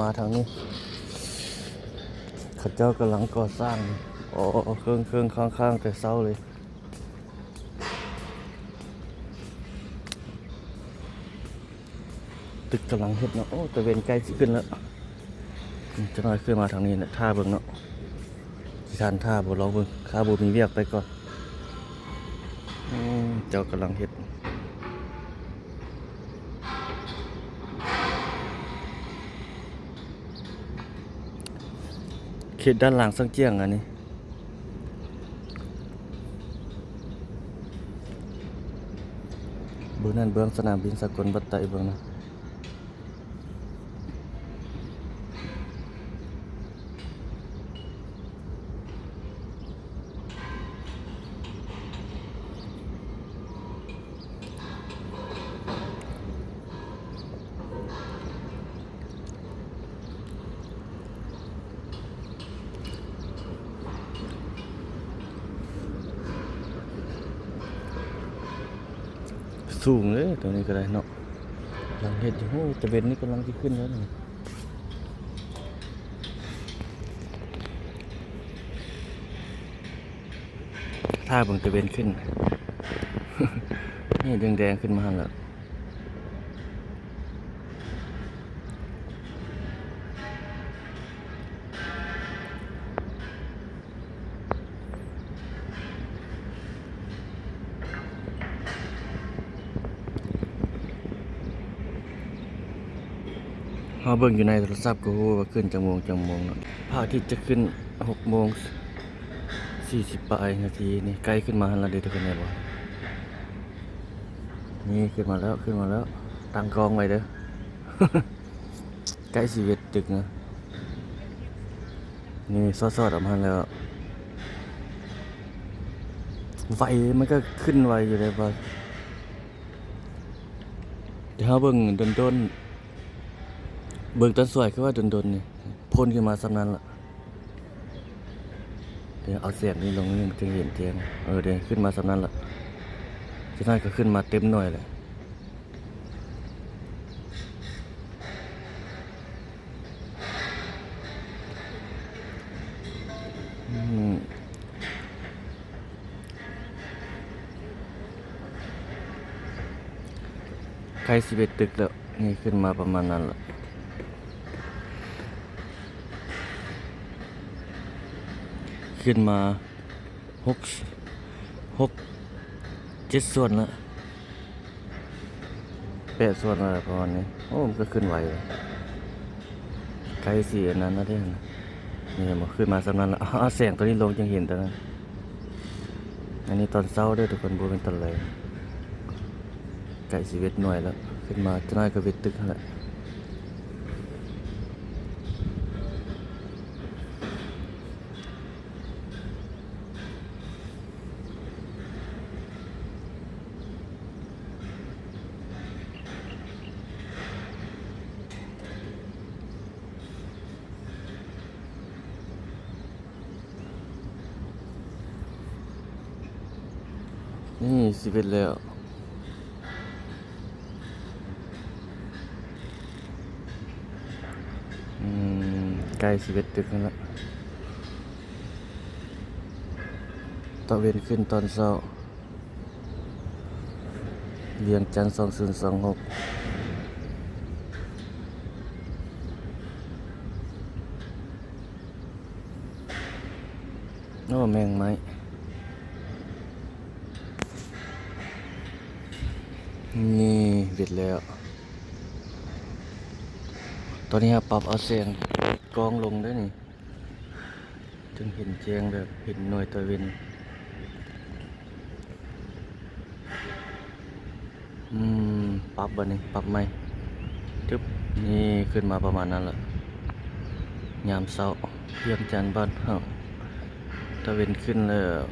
มาทางนี้เขาเจ้ากำลังก่อสร้างอ๋อเครื่องข้างๆแต่เศร้าเลยตึกกำลังเฮ็ดเนาะโอ้ตะเวนใกล้สิขึ้นแล้วจะน้อยขึ้นมาทางนี้นะท่าเบิ่งเนาะที่ทานท่าบ่ลองเบิ่งข้าบ่มีเวียกไปก่อนเจ้ากำลังเฮ็ดเขตด้านหลังสังเจียงอันนี้เบื้องนั้นเบื้องสนามบินสกลบัตไตเบื้องนะสูงเลยตัวนี้ก็ได้เนาะกำลังเฮ็ดอยู่โอ้ตะเวนนี่กำลังที่ขึ้นแล้วนี่ถ้าเบิ่งตะเวนขึ้น นี่แดงๆขึ้นมาแล้วเฮาเบิ่งอยู่ในโทรศัพท์ก็ฮู้ว่าขึ้นจังโมงเนาะพระอาทิตย์จะขึ้น6:40ปลายนาทีนี่ใกล้ขึ้นมาแล้วเด้อทุกคนแม่บ่นี่ขึ้นมาแล้วตั้งกองไว้เด้อ ใกล้สิเฮ็ดตึกนะนี่ซอดๆออกมาแล้วไฟมันก็ขึ้นไวอยู่เลยบ่เดี๋ยวเฮาเบิ่งดนเบิ่งตอนสวยคือว่าดนนี่พ่นขึ้นมาสำนั้นล่ะเดี๋ยวเอาเสียงนี้ลงนี่มันจะเห็นแจ้งเดี๋ยวขึ้นมาสำนั้นล่ะสุดท้ายก็ขึ้นมาเต็มหน่วยเลยใกล้11ตึกแล้วนี่ขึ้นมาประมาณนั้นล่ะขึ้นมา7 ส่วนแล้ว8 ส่วนอะไรประมาณนี้โอ้มันก็ขึ้นไวเลยไกลสิอันนั้นนะที่นี่มันขึ้นมาสำนั้นแล้วแสงตัวนี้ลงยังเห็นแต่นั้นอันนี้ตอนเช้าด้วยทุกคนบ่เป็นตอนแลงไกล11 หน่วยแล้วขึ้นมาจะน้อยก็เวทตึกนั่นแหละนี่11แล้วใกล้11 ตึกนั่นแหละตะเวนขึ้นตอนเช้าเวียงจันทร์2026โอ้แมงไม้นี่เบ็ดแล้วตอนนี้ครับปรับเอาเสียงกองลงได้นี่จึงเห็นแจ้งแบบเห็นหน่วยตะเวนปรับบัดนี้ปรับไหมทึบนี่ขึ้นมาประมาณนั้นแหละยามเช้าเวียงจันทร์บ้านเฮาตะเวนขึ้นแล้ว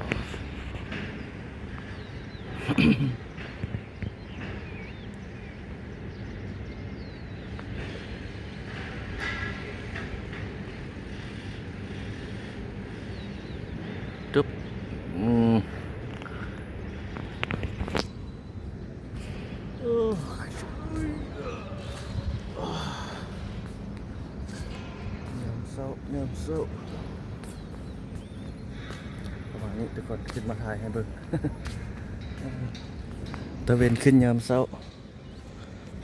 ตึ๊บ ยามเช้าประมาณนี้ทุกคนขึ้นมาถ่ายให้เบิ่ง ตะเวนขึ้นยามเช้า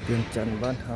เวียงจันทน์บ้านเฮา